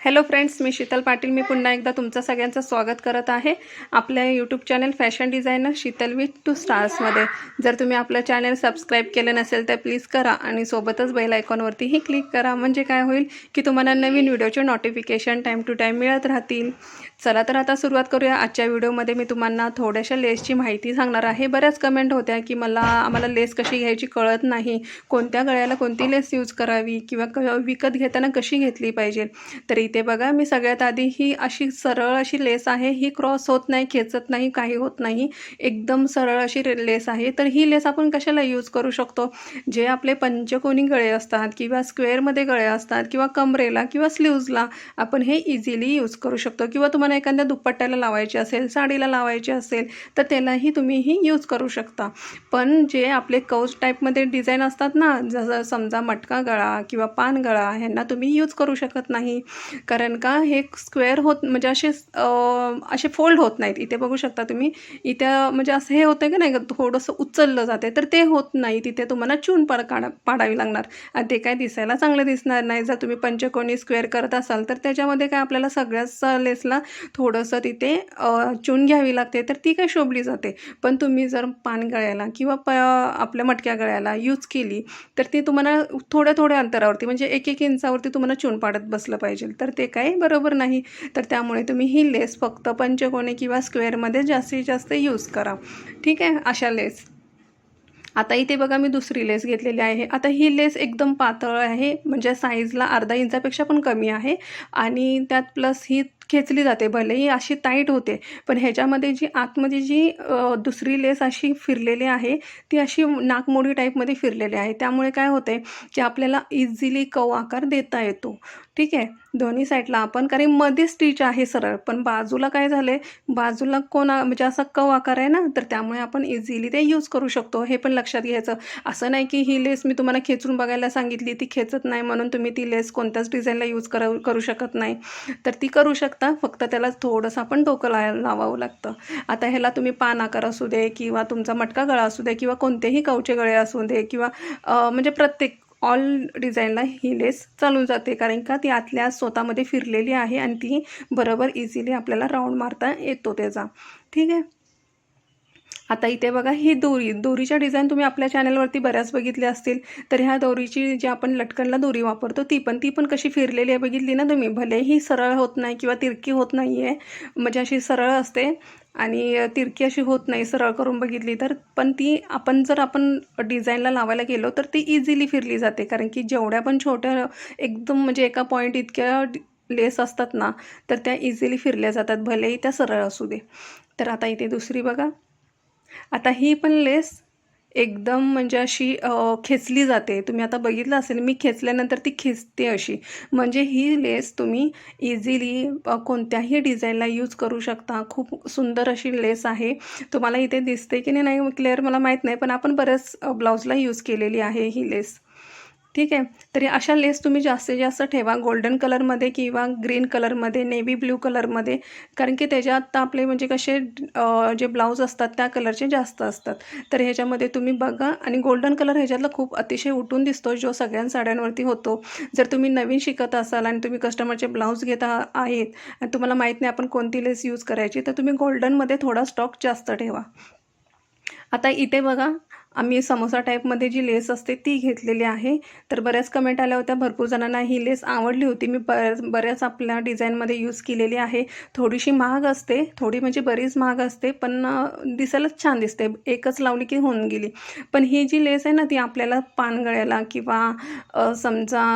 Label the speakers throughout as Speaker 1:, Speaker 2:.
Speaker 1: Hello friends, मी शीतल पाटील. मी पुन्हा एकदा तुमचं सगळ्यांचं स्वागत करत आहे आपल्या YouTube channel fashion designer Sheetal with 2 स्टार्समध्ये. जर तुम्ही आपलं चॅनल सबस्क्राईब केलं नसेल तर प्लीज करा आणि सोबतच बेल आयकॉनवरतीही क्लिक करा. म्हणजे काय होईल की तुम्हाला नवीन व्हिडिओचे नोटिफिकेशन टाईम टू टाईम मिळत राहतील. चला तर आता सुरुवात करूया. आजच्या व्हिडिओमध्ये मी तुम्हाला थोड्याशा लेसची माहिती सांगणार आहे. बऱ्याच कमेंट होत्या की आम्हाला लेस कशी घ्यायची कळत नाही, कोणत्या गळ्याला कोणती लेस यूज करावी किंवा विकत घेताना कशी घेतली पाहिजे. तर इथे बघा, मी सगळ्यात आधी ही अशी सरळ अशी लेस आहे. ही क्रॉस होत नाही, खेचत नाही, काही होत नाही, एकदम सरळ अशी लेस आहे. तर ही लेस आपण कशाला यूज करू शकतो? जे आपले पंचकोनी गळे असतात किंवा स्क्वेअरमध्ये गळे असतात किंवा कमरेला किंवा स्लीव्जला आपण हे इझिली यूज करू शकतो. किंवा तुम्हाला एखाद्या दुपट्ट्याला लावायचे असेल, साडीला लावायचे असेल तर त्यालाही तुम्ही ही यूज करू शकता. पण जे आपले कौच टाईपमध्ये डिझाईन असतात ना, जसं समजा मटका गळा किंवा पान गळा, ह्यांना तुम्ही यूज करू शकत नाही. कारण का हे स्क्वेअर होत म्हणजे असे फोल्ड होत नाहीत. इथे बघू शकता तुम्ही, इथे म्हणजे असं हे होतं की नाही, थोडंसं उचललं जाते, तर ते होत नाही. तिथे तुम्हाला चून पाडावी लागणार आणि ते काय दिसायला चांगलं दिसणार नाही. जर तुम्ही पंचकोनी स्क्वेअर करत असाल तर त्याच्यामध्ये काय आपल्याला सगळ्याच लेसला थोडंसं तिथे चून घ्यावी लागते, तर ती काय शोभली जाते. पण तुम्ही जर पान गळ्याला किंवा आपल्या मटक्या गळ्याला यूज केली तर ती तुम्हाला थोड्या थोड्या अंतरावरती म्हणजे 1-1 इंचावरती तुम्हाला चून पाडत बसलं पाहिजे, तर ते काही बरोबर नाही. तर त्यामुळे तुम्ही ही लेस फक्त पंचकोनी किंवा स्क्वेअरमध्ये जास्तीत जास्त यूज करा. ठीक आहे, अशा लेस. आता इथे बघा, मी दुसरी लेस घेतलेली आहे. आता ही लेस एकदम पातळ आहे, म्हणजे साईजला अर्धा इंचापेक्षा पण कमी आहे आणि त्यात प्लस ही खेचली जाते. भलेही अशी टाईट होते, पण ह्याच्यामध्ये जी आतमध्ये जी दुसरी लेस अशी फिरलेली आहे ती अशी नाकमोडी टाईपमध्ये फिरलेली आहे. त्यामुळे काय होते की आपल्याला इझिली कव आकार देता येतो. ठीक आहे, दोन्ही साईडला आपण, कारण मध्ये स्टिच आहे सरळ, पण बाजूला काय झालं, बाजूला म्हणजे असा कव आकार आहे ना, तर त्यामुळे आपण इझिली ते यूज करू शकतो. हे पण लक्षात घ्यायचं. असं नाही की ही लेस मी तुम्हाला खेचून बघायला सांगितली, ती खेचत नाही म्हणून तुम्ही ती लेस कोणत्याच डिझाईनला यूज करू शकत नाही. तर ती करू शकता, फक्त त्याला थोडंसं आपण डोकं लावावं लागतं. आता ह्याला तुम्ही पान आकार असू दे किंवा तुमचा मटका गळा असू दे किंवा कोणतेही कवचे गळे असू दे किंवा म्हणजे प्रत्येक ऑल डिझाईनला ही लेस चालून जाते. कारण का ती आतल्या स्वतःमध्ये फिरलेली आहे आणि ती बरोबर इझिली आपल्याला राऊंड मारता येतो त्याचा. ठीक आहे. आता इथे बघा, ही दोरीच्या डिझाईन तुम्ही आपल्या चॅनलवरती बऱ्याच बघितल्या असतील. तर ह्या दोरीची जी आपण लटकनला दोरी वापरतो ती पण कशी फिरलेली आहे बघितली ना तुम्ही. भलेही सरळ होत नाही किंवा तिरकी होत नाही आहे, म्हणजे अशी सरळ असते आणि तिरकी अशी होत नाही सरळ करून बघितली तर. पण ती आपण डिझाईनला लावायला गेलो तर ती इझिली फिरली जाते. कारण की जेवढ्या पण छोट्या एकदम म्हणजे एका पॉईंट इतक्या लेस असतात ना, तर त्या इझिली फिरल्या जातात, भलेही त्या सरळ असू दे. तर आता इथे दुसरी बघा. आता ही पण लेस एकदम म्हणजे अशी खेचली जाते. तुम्ही आता बघितलं असेल, मी खेचल्यानंतर ती खेचते अशी. म्हणजे ही लेस तुम्ही इझिली कोणत्याही डिझाईनला यूज करू शकता. खूप सुंदर अशी लेस आहे. तुम्हाला इथे दिसते की नाही क्लिअर मला माहीत नाही, पण आपण बऱ्याच ब्लाऊजला यूज केलेली आहे ही लेस. ठीक आहे. तरी अशा लेस तुम्ही जास्तीत जास्त ठेवा गोल्डन कलरमध्ये किंवा ग्रीन कलरमध्ये, नेव्ही ब्ल्यू कलरमध्ये. कारण की त्याच्यात आपले म्हणजे कसे जे ब्लाऊज असतात त्या कलरचे जास्त असतात. तर ह्याच्यामध्ये तुम्ही बघा, आणि गोल्डन कलर ह्याच्यातला खूप अतिशय उठून दिसतो, जो सगळ्या साड्यांवरती होतो. जर तुम्ही नवीन शिकत असाल आणि तुम्ही कस्टमरचे ब्लाऊज घेत आहेत आणि तुम्हाला माहीत नाही आपण कोणती लेस यूज करायची, तर तुम्ही गोल्डनमध्ये थोडा स्टॉक जास्त ठेवा. आता इथे बघा, आम्ही समोसा टाईपमध्ये जी लेस असते ती घेतलेली आहे. तर बऱ्याच कमेंट आल्या होत्या, भरपूर जणांना ही लेस आवडली होती. मी बऱ्याच आपल्या डिझाईनमध्ये यूज केलेली आहे. थोडीशी महाग असते, थोडी म्हणजे बरीच महाग असते, पण दिसायलाच छान दिसते. एकच लावली की होऊन गेली. पण ही जी लेस आहे ना, ती आपल्याला पानगळ्याला किंवा समजा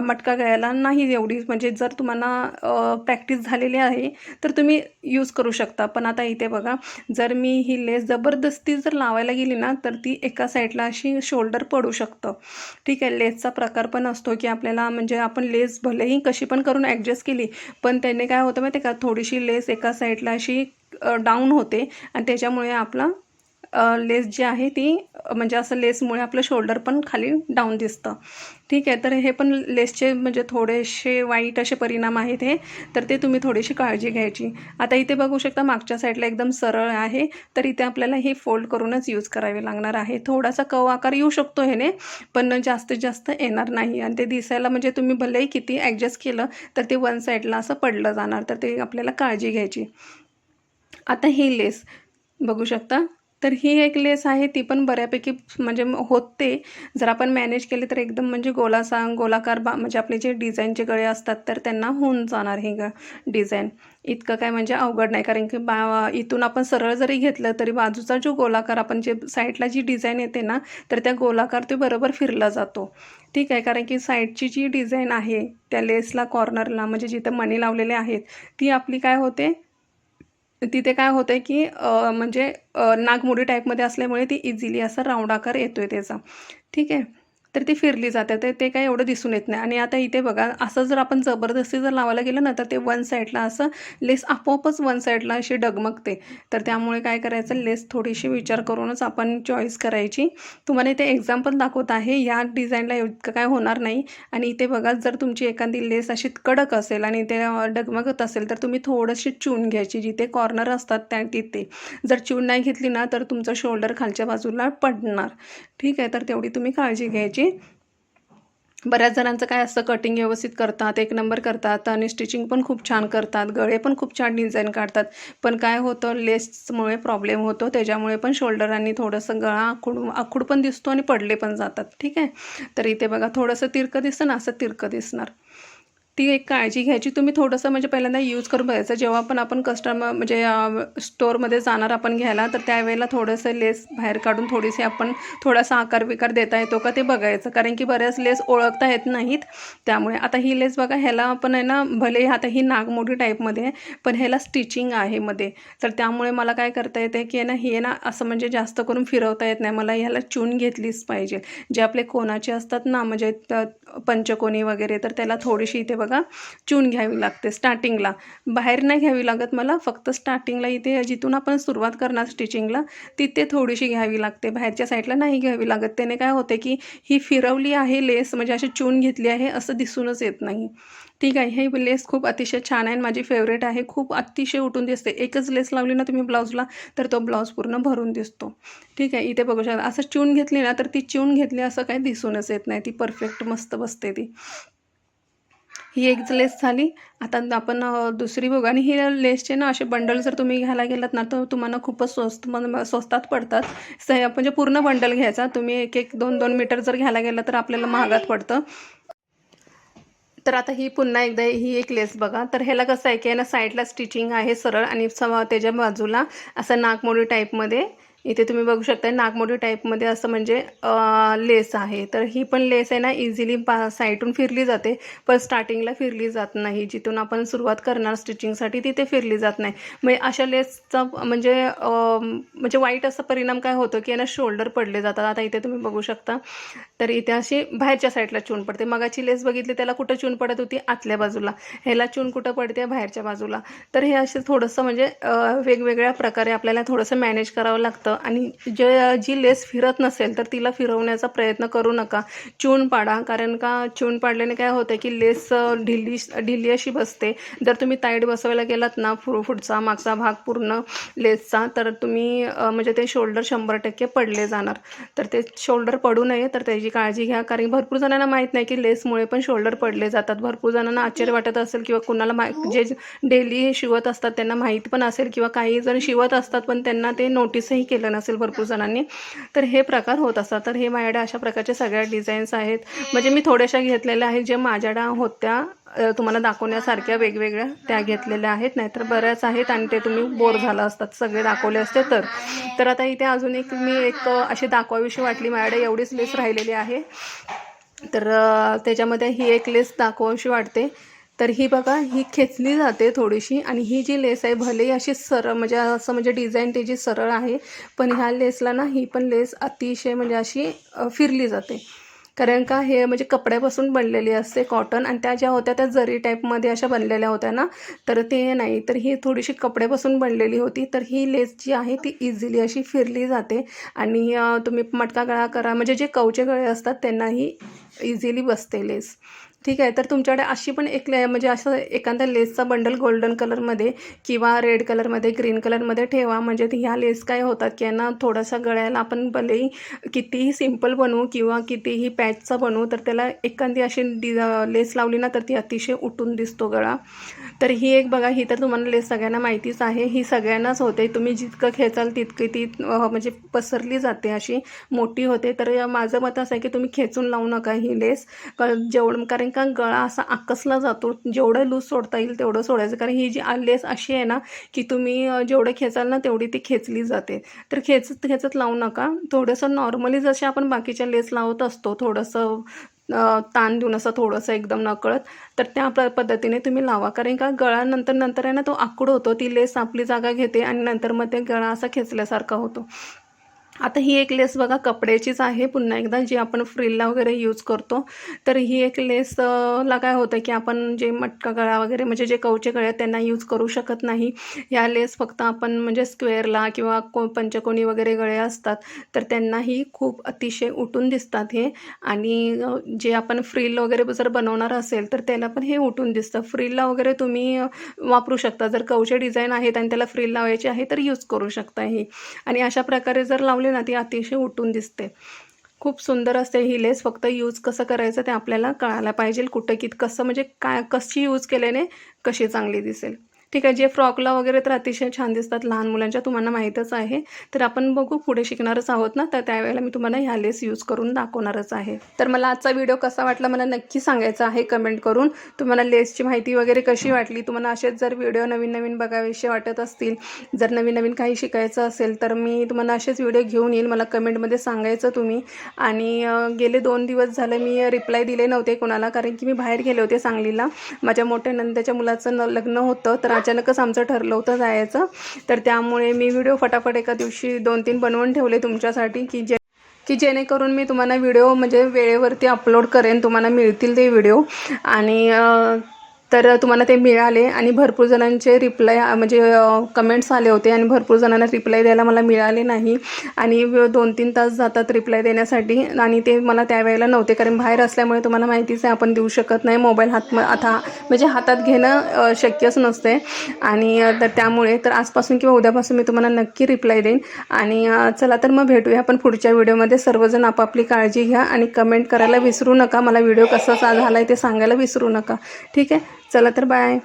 Speaker 1: मटका गळ्याला नाही एवढी, म्हणजे जर तुम्हाला प्रॅक्टिस झालेली आहे तर तुम्ही यूज करू शकता. पण आता इथे बघा, जर मी ही लेस जबरदस्ती जर लावायला गेली ना, तर ती एका साईडला अशी शोल्डर पडू शकतं. ठीक आहे, लेसचा प्रकार पण असतो की आपल्याला म्हणजे आपण लेस भलेही कशी पण करून ॲडजस्ट केली, पण त्याने काय होतं माहिती आहे का, थोडीशी लेस एका साईडला अशी डाऊन होते आणि त्याच्यामुळे आपला लेस जी आहे ती म्हणजे असं लेसमुळे आपलं शोल्डर पण खाली डाऊन दिसतं. ठीक आहे, तर हे पण लेसचे म्हणजे थोडेसे वाईट असे परिणाम आहेत हे, तर ते तुम्ही थोडीशी काळजी घ्यायची. आता इथे बघू शकता मागच्या साईडला एकदम सरळ आहे, तर इथे आपल्याला हे फोल्ड करूनच यूज करावे लागणार आहे. थोडासा कव आकार येऊ शकतो ह्याने, पण जास्तीत जास्त येणार नाही आणि ते दिसायला म्हणजे तुम्ही भलेही किती ॲडजस्ट केलं तर ते वन साईडला असं पडलं जाणार, तर ते आपल्याला काळजी घ्यायची. आता ही लेस बघू शकता, तर ही एक लेस आहे ती पण बऱ्यापैकी म्हणजे होते. जर आपण मॅनेज केले तर एकदम म्हणजे गोलाकार म्हणजे आपले जे डिझाईनचे गळे असतात तर त्यांना होऊन जाणार ही डिझाईन. इतकं काय म्हणजे अवघड नाही, कारण की इथून आपण सरळ जरी घेतलं तरी बाजूचा जो गोलाकार आपण जे साईडला जी डिझाईन येते ना, तर त्या गोलाकार ते बरोबर फिरला जातो. ठीक आहे, कारण की साईडची जी डिझाईन आहे त्या लेसला कॉर्नरला म्हणजे जिथं मणी लावलेले आहेत ती आपली काय होते, तिथे काय होतं आहे की म्हणजे नागमोडी टाईपमध्ये असल्यामुळे ती इझिली असा राऊंड आकार येतो आहे त्याचा. ठीक आहे, तर ती फिरली जाते, तर ते काही एवढं दिसून येत नाही. आणि आता इथे बघा असं जर आपण जबरदस्ती जर लावायला गेलं ना तर ते वन साईडला असं लेस आपोआपच वन साईडला अशी डगमगते. तर त्यामुळे काय करायचं, लेस थोडीशी विचार करूनच आपण चॉईस करायची. तुम्हाला इथे एक्झाम्पल दाखवत आहे, या डिझाईनला इतकं काय होणार नाही. आणि इथे बघा जर तुमची एखादी लेस अशी कडक असेल आणि ते डगमगत असेल तर तुम्ही थोडीशी चून घ्यायची, जिथे कॉर्नर असतात त्या तिथे. जर चून नाही घेतली ना तर तुमचं शोल्डर खालच्या बाजूला पडणार. ठीक आहे, तर तेवढी तुम्ही काळजी घ्यायची. बऱ्याच जणांचं काय असतं, कटिंग व्यवस्थित करतात, एक नंबर करतात आणि स्टिचिंग पण खूप छान करतात, गळे पण खूप छान डिझाईन काढतात. पण काय होतं, लेसमुळे प्रॉब्लेम होतो, त्याच्यामुळे पण शोल्डर आणि थोडंसं गळा आखूड पण दिसतो आणि पडले पण जातात. ठीक आहे, तर इथे बघा थोडंसं तिरकं दिसतं ना, असं तिरकं दिसणार. ती एक काळजी घ्यायची. तुम्ही थोडंसं म्हणजे पहिल्यांदा यूज करून बघायचं. जेव्हा पण आपण कस्टमर म्हणजे स्टोअरमध्ये जाणार आपण घ्यायला, तर त्यावेळेला थोडंसं लेस बाहेर काढून थोडीशी आपण थोडासा आकार-विकार देता येतो का ते बघायचं. कारण की बऱ्याच लेस ओळखता येत नाहीत. त्यामुळे आता ही लेस बघा, ह्याला आपण आहे ना, भले आता ही नागमोडी टाईपमध्ये आहे, पण ह्याला स्टिचिंग आहे मध्ये. तर त्यामुळे मला काय करता येते की ना, हे ना असं म्हणजे जास्त करून फिरवता येत नाही. मला ह्याला चून घेतलीच पाहिजे. जे आपले कोणाचे असतात ना, म्हणजे पंचकोनी वगैरे, तर त्याला थोडीशी इथे बघा चून घ्यावी लागते स्टार्टिंगला. बाहेर नाही घ्यावी लागत मला, फक्त स्टार्टिंगला इथे जिथून आपण सुरुवात करणार स्टिचिंगला तिथे थोडीशी घ्यावी लागते, बाहेरच्या साईडला नाही घ्यावी लागत. त्याने काय होते की ही फिरवली आहे लेस, म्हणजे अशी चून घेतली आहे असं दिसूनच येत नाही. ठीक आहे, हे लेस खूप अतिशय छान आहे, माझी फेवरेट आहे. खूप अतिशय उठून दिसते. एकच लेस लावली ना तुम्ही ब्लाऊजला तर तो ब्लाऊज पूर्ण भरून दिसतो. ठीक आहे, इथे बघू शकता असं चून घेतली ना तर ती चून घेतली असं काही दिसूनच येत नाही, ती परफेक्ट मस्त बसते ती. ही एक लेस झाली. आता आपण दुसरी बघू. आणि ही लेसचे ना असे बंडल जर तुम्ही घ्यायला गेलात ना तर तुम्हाला खूपच स्वस्तात पडतात. म्हणजे पूर्ण बंडल घ्यायचा तुम्ही, 1-1, 2-2 मीटर जर घ्यायला गेलं तर आपल्याला महागात पडतं. तर आता ही पुन्हा एकदा ही एक लेस बघा. तर ह्याला कसं आहे की ना, साईडला स्टिचिंग आहे सरळ आणि त्याच्या बाजूला असं नागमोडी टाईपमध्ये इथे तुम्ही बघू शकता, नागमोडी टाईपमध्ये असं म्हणजे लेस आहे. तर ही पण लेस आहे ना इझिली साईडून फिरली जाते, पण स्टार्टिंगला फिरली जात नाही. जिथून आपण सुरुवात करणार स्टिचिंगसाठी तिथे फिरली जात नाही. म्हणजे अशा लेसचा म्हणजे वाईट असा परिणाम काय होतो की ना, शोल्डर पडले जातात. आता इथे तुम्ही बघू शकता, तर इथे अशी बाहेरच्या साईडला चून पडते. मगाची लेस बघितली त्याला कुठं चून पडत होती, आतल्या बाजूला. ह्याला चून कुठं पडते, बाहेरच्या बाजूला. तर हे असे थोडंसं म्हणजे वेगवेगळ्या प्रकारे आपल्याला थोडंसं मॅनेज करावं लागतं. आणि जी लेस फिरत नसेल तर तिला फिरवण्याचा प्रयत्न करू नका, चून पाडा. कारण का चून पाडल्याने काय होतं की लेस ढिली अशी बसते. जर तुम्ही टाईट बसवायला गेलात ना पुढचा मागचा भाग पूर्ण लेसचा, तर तुम्ही म्हणजे ते शोल्डर 100% पडले जाणार. तर ते शोल्डर पडू नये, तर त्याची काळजी घ्या. कारण भरपूर जणांना माहीत नाही की लेसमुळे पण शोल्डर पडले जातात. भरपूर जणांना आश्चर्य वाटत असेल, किंवा कुणाला जे डेली शिवत असतात त्यांना माहीत पण असेल, किंवा काही जण शिवत असतात पण त्यांना ते नोटीसही केलं नसेल भरपूर जणांनी. तर हे प्रकार होत असतात. तर हे माझ्याकडे अशा प्रकारच्या सगळ्या डिझाईन्स आहेत. म्हणजे मी थोड्याशा घेतलेल्या आहेत, जे माझ्याकडे होत्या तुम्हाला दाखवण्यासारख्या वेगवेगळ्या त्या घेतलेल्या आहेत. नाहीतर बऱ्याच आहेत आणि ते तुम्ही बोर झाला असतात सगळे दाखवले असते तर. तर आता इथे अजून एक अशी दाखवावीशी वाटली, माझ्याकडे एवढीच लेस राहिलेली आहे. तर त्याच्यामध्ये ही एक लेस दाखवावीशी वाटते. तर ही बघा, ही खेचली जाते थोडीशी. आणि ही जी लेस आहे भलेही अशी सरळ म्हणजे असं म्हणजे डिझाईन त्याची सरळ आहे, पण ह्या लेसला ना ही पण लेस अतिशय म्हणजे अशी फिरली जाते. कारण का हे म्हणजे कपड्यापासून बनलेली असते कॉटन, आणि त्या ज्या होत्या त्या जरी टाईपमध्ये अशा बनलेल्या होत्या ना, तर ते नाही, तर ही थोडीशी कपड्यापासून बनलेली होती. तर ही लेस जी आहे ती इझिली अशी फिरली जाते, आणि तुम्ही मटका गळा करा, म्हणजे जे कवचे गळे असतात त्यांनाही इझिली बसते लेस. ठीक आहे. तर तुमच्याकडे अशी पण एक म्हणजे असं एखादा लेसचा बंडल गोल्डन कलरमध्ये किंवा रेड कलरमध्ये, ग्रीन कलरमध्ये ठेवा. म्हणजे ह्या लेस काय होतात की यांना थोडासा गळ्याला आपण भलेही कितीही सिम्पल बनवू किंवा कितीही पॅचचा बनवू, तर त्याला एखादी अशी लेस लावली ना तर ती अतिशय उठून दिसतो गळा. तर ही एक बघा, ही तर तुम्हाला लेस सगळ्यांना माहितीच आहे, ही सगळ्यांनाच होते. तुम्ही जितकं खेचाल तितकी ती म्हणजे पसरली जाते, अशी मोठी होते. तर माझं मत असं आहे की तुम्ही खेचून लावू नका ही लेस, जेवढं, कारण का गळा असा आकसला जातो. जेवढं लूज सोडता येईल तेवढं सोडायचं, कारण ही जी लेस अशी आहे ना की तुम्ही जेवढं खेचाल ना तेवढी ती खेचली जाते. तर खेचत खेचत लावू नका. थोडंसं नॉर्मली जसे आपण बाकीच्या लेस लावत असतो, थोडंसं ताण देऊन असं थोडंसं एकदम नकळत, तर त्या पद्धतीने तुम्ही लावा. कारण का गळा नंतर नंतर आहे ना तो आखूड होतो, ती लेस आपली जागा घेते आणि नंतर मग ते गळा असा खेचल्यासारखा होतो. आता ही एक लेस बघा कपड्याचीच आहे, पुन्हा एकदा जी आपण फ्रिलला वगैरे यूज करतो. तर ही एक लेस ला काय होतं की आपण जे मटका गळा वगैरे म्हणजे जे कवचे गळे आहेत त्यांना यूज करू शकत नाही. ह्या लेस फक्त आपण म्हणजे स्क्वेअरला किंवा पंचकोनी वगैरे गळे असतात तर त्यांनाही खूप अतिशय उठून दिसतात हे. आणि जे आपण फ्रिल वगैरे जर बनवणार असेल तर त्याला पण हे उठून दिसतं. फ्रिलला वगैरे तुम्ही वापरू शकता, जर कवचे डिझाईन आहेत आणि त्याला फ्रिल लावायची आहे तर यूज करू शकता ही. आणि अशा प्रकारे जर लावले ना ती अतिशय उठून दिसते. खूप सुंदर असते ही लेस. फक्त यूज कसं करायचं ते आपल्याला कळायला पाहिजे, कुठं कसं म्हणजे काय कशी यूज केल्याने कशी चांगली दिसेल. ठीक आहे. जे फ्रॉकला वगैरे तर अतिशय छान दिसतात लहान मुलांच्या, तुम्हाला माहीतच आहे. तर आपण बघू, पुढे शिकणारच आहोत ना, तर त्यावेळेला मी तुम्हाला ह्या लेस यूज करून दाखवणारच आहे. तर मला आजचा व्हिडिओ कसा वाटला मला नक्की सांगायचं आहे कमेंट करून. तुम्हाला लेसची माहिती वगैरे कशी वाटली, तुम्हाला असेच जर व्हिडिओ नवीन नवीन बघावेसे वाटत असतील, जर नवीन नवीन काही शिकायचं असेल तर मी तुम्हाला असेच व्हिडिओ घेऊन येईल. मला कमेंटमध्ये सांगायचं तुम्ही. आणि गेले 2 दिवस झाले मी रिप्लाय दिले नव्हते कोणाला, कारण की मी बाहेर गेले होते सांगलीला. माझ्या मोठ्या नंदेच्या मुलाचं लग्न होतं, तर अचानकच आमचं ठरलं होतं जायचं. तर त्यामुळे मी व्हिडिओ फटाफट एका दिवशी 2-3 बनवून ठेवले तुमच्यासाठी, की जेणेकरून मी तुम्हाला व्हिडिओ म्हणजे वेळेवरती अपलोड करेन, तुम्हाला मिळतील ते व्हिडिओ. आणि तर तुम्हाला ते मिळाले आणि भरपूर जणांचे रिप्लाय म्हणजे कमेंट्स आले होते आणि भरपूर जणांना रिप्लाय द्यायला मला मिळाले नाही. आणि 2-3 तास जातात रिप्लाय देण्यासाठी, आणि ते मला त्यावेळेला नव्हते, कारण बाहेर असल्यामुळे तुम्हाला माहितीच आहे आपण देऊ शकत नाही. मोबाईल आता म्हणजे हातात घेणं शक्यच नसते. आणि तर त्यामुळे तर आजपासून किंवा उद्यापासून मी तुम्हाला नक्की रिप्लाय देईन. आणि चला तर मग भेटूया आपण पुढच्या व्हिडिओमध्ये. सर्वजण आपापली काळजी घ्या आणि कमेंट करायला विसरू नका. मला व्हिडिओ कसा झाला आहे ते सांगायला विसरू नका. ठीक आहे. चला तर बाय.